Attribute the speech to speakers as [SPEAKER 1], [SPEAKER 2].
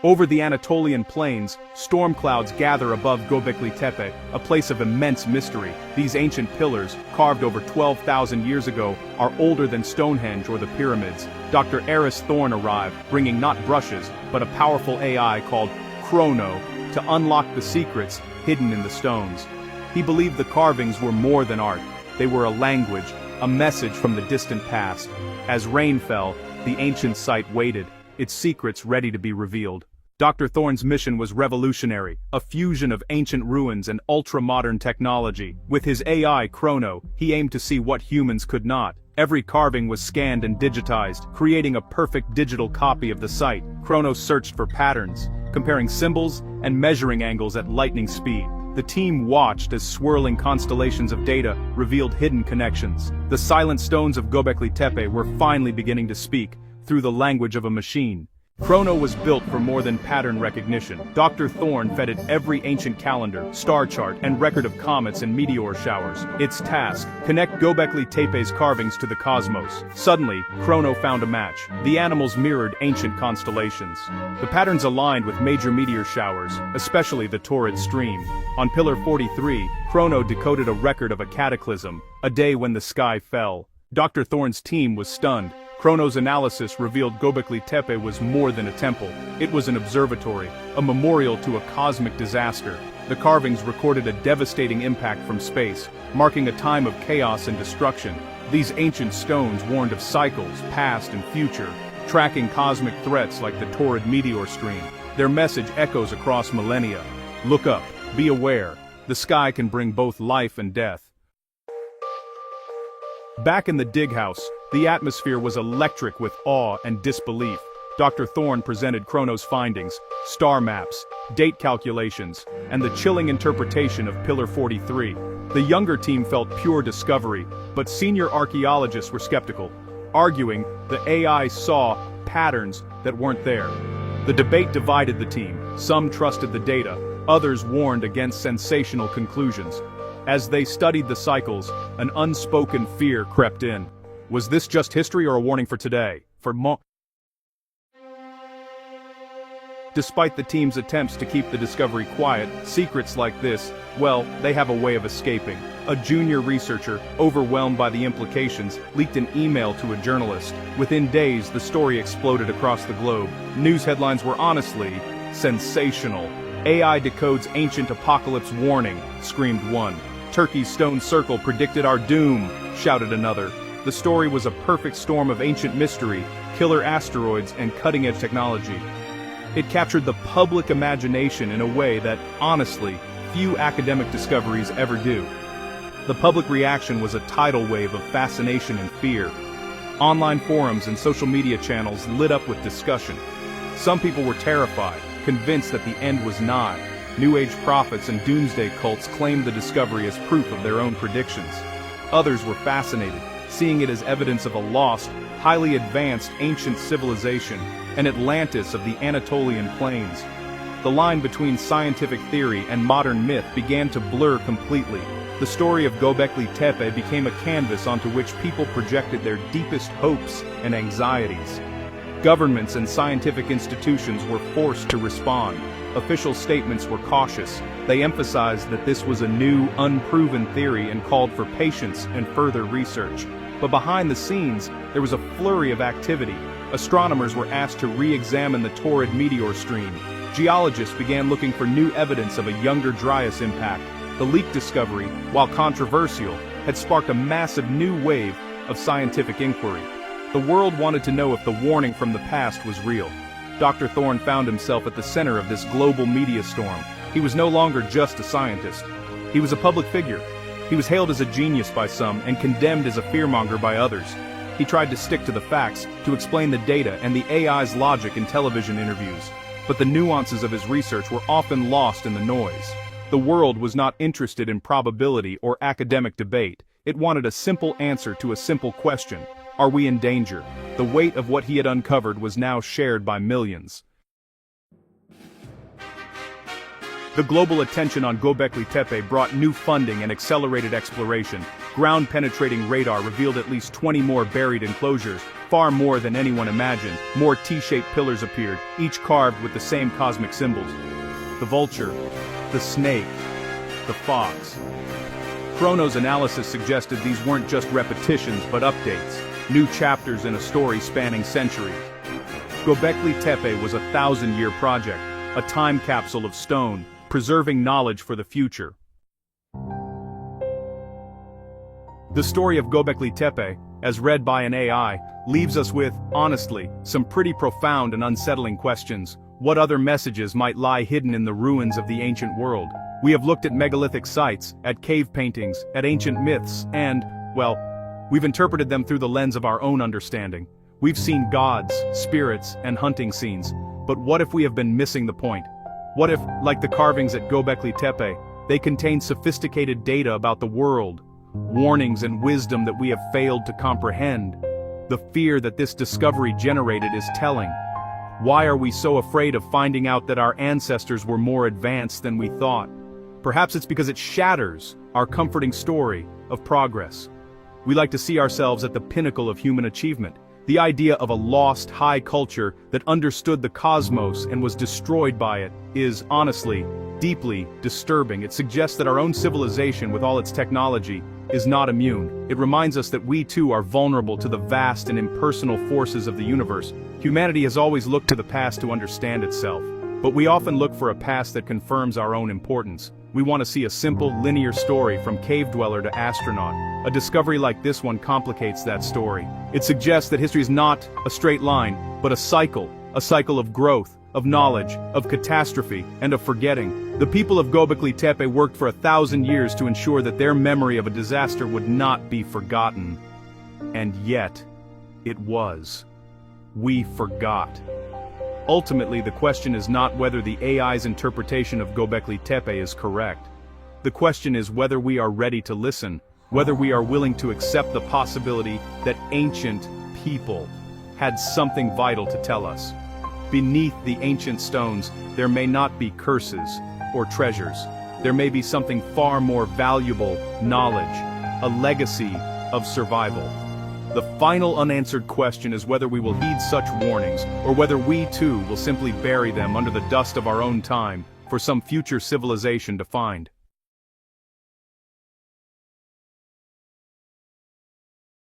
[SPEAKER 1] Over the Anatolian plains, storm clouds gather above Göbekli Tepe, a place of immense mystery. These ancient pillars, carved over 12,000 years ago, are older than Stonehenge or the pyramids. Dr. Eris Thorne arrived, bringing not brushes, but a powerful AI called Chrono, to unlock the secrets hidden in the stones. He believed the carvings were more than art. They were a language, a message from the distant past. As rain fell, the ancient site waited, its secrets ready to be revealed. Dr. Thorne's mission was revolutionary, a fusion of ancient ruins and ultra-modern technology. With his AI Chrono, he aimed to see what humans could not. Every carving was scanned and digitized, creating a perfect digital copy of the site. Chrono searched for patterns, comparing symbols and measuring angles at lightning speed. The team watched as swirling constellations of data revealed hidden connections. The silent stones of Göbekli Tepe were finally beginning to speak, through the language of a machine. Chrono was built for more than pattern recognition. Dr. Thorne fed it every ancient calendar, star chart, and record of comets and meteor showers. Its task: connect Göbekli Tepe's carvings to the cosmos. Suddenly, Chrono found a match. The animals mirrored ancient constellations. The patterns aligned with major meteor showers, especially the torrid stream. On Pillar 43, Chrono decoded a record of a cataclysm, a day when the sky fell. Dr. Thorne's team was stunned. Chrono's analysis revealed Göbekli Tepe was more than a temple. It was an observatory, a memorial to a cosmic disaster. The carvings recorded a devastating impact from space, marking a time of chaos and destruction. These ancient stones warned of cycles, past and future, tracking cosmic threats like the torrid meteor stream. Their message echoes across millennia. Look up, be aware. The sky can bring both life and death. Back in the dig house, the atmosphere was electric with awe and disbelief. Dr. Thorne presented Chrono's findings, star maps, date calculations, and the chilling interpretation of Pillar 43. The younger team felt pure discovery, but senior archaeologists were skeptical, arguing the AI saw patterns that weren't there. The debate divided the team. Some trusted the data, others warned against sensational conclusions. As they studied the cycles, an unspoken fear crept in. Was this just history or a warning for today? Despite the team's attempts to keep the discovery quiet, secrets like this, well, they have a way of escaping. A junior researcher, overwhelmed by the implications, leaked an email to a journalist. Within days, the story exploded across the globe. News headlines were honestly sensational. AI decodes ancient apocalypse warning, screamed one. Turkey's stone circle predicted our doom, shouted another. The story was a perfect storm of ancient mystery, killer asteroids, and cutting-edge technology. It captured the public imagination in a way that, honestly, few academic discoveries ever do. The public reaction was a tidal wave of fascination and fear. Online forums and social media channels lit up with discussion. Some people were terrified, convinced that the end was nigh. New Age prophets and doomsday cults claimed the discovery as proof of their own predictions. Others were fascinated, seeing it as evidence of a lost, highly advanced ancient civilization, an Atlantis of the Anatolian plains. The line between scientific theory and modern myth began to blur completely. The story of Göbekli Tepe became a canvas onto which people projected their deepest hopes and anxieties. Governments and scientific institutions were forced to respond. Official statements were cautious. They emphasized that this was a new, unproven theory and called for patience and further research. But behind the scenes, there was a flurry of activity. Astronomers were asked to re-examine the torrid meteor stream. Geologists began looking for new evidence of a younger Dryas impact. The leak discovery, while controversial, had sparked a massive new wave of scientific inquiry. The world wanted to know if the warning from the past was real. Dr. Thorne found himself at the center of this global media storm. He was no longer just a scientist. He was a public figure. He was hailed as a genius by some and condemned as a fearmonger by others. He tried to stick to the facts, to explain the data and the AI's logic in television interviews. But the nuances of his research were often lost in the noise. The world was not interested in probability or academic debate. It wanted a simple answer to a simple question. Are we in danger? The weight of what he had uncovered was now shared by millions. The global attention on Göbekli Tepe brought new funding and accelerated exploration. Ground-penetrating radar revealed at least 20 more buried enclosures, far more than anyone imagined. More T-shaped pillars appeared, each carved with the same cosmic symbols. The vulture, the snake, the fox. Chrono's analysis suggested these weren't just repetitions but updates, new chapters in a story spanning centuries. Göbekli Tepe was a 1,000-year project, a time capsule of stone, preserving knowledge for the future. The story of Göbekli Tepe, as read by an AI, leaves us with, honestly, some pretty profound and unsettling questions. What other messages might lie hidden in the ruins of the ancient world? We have looked at megalithic sites, at cave paintings, at ancient myths, and, well, we've interpreted them through the lens of our own understanding. We've seen gods, spirits, and hunting scenes, but what if we have been missing the point? What if, like the carvings at Göbekli Tepe, they contain sophisticated data about the world, warnings and wisdom that we have failed to comprehend? The fear that this discovery generated is telling. Why are we so afraid of finding out that our ancestors were more advanced than we thought? Perhaps it's because it shatters our comforting story of progress. We like to see ourselves at the pinnacle of human achievement. The idea of a lost high culture that understood the cosmos and was destroyed by it is, honestly, deeply disturbing. It suggests that our own civilization, with all its technology, is not immune. It reminds us that we too are vulnerable to the vast and impersonal forces of the universe. Humanity has always looked to the past to understand itself, but we often look for a past that confirms our own importance. We want to see a simple, linear story from cave dweller to astronaut. A discovery like this one complicates that story. It suggests that history is not a straight line, but a cycle of growth, of knowledge, of catastrophe, and of forgetting. The people of Göbekli Tepe worked for 1,000 years to ensure that their memory of a disaster would not be forgotten. And yet, it was. We forgot. Ultimately, the question is not whether the AI's interpretation of Göbekli Tepe is correct. The question is whether we are ready to listen, whether we are willing to accept the possibility that ancient people had something vital to tell us. Beneath the ancient stones, there may not be curses or treasures. There may be something far more valuable, knowledge, a legacy of survival. The final unanswered question is whether we will heed such warnings, or whether we too will simply bury them under the dust of our own time, for some future civilization to find.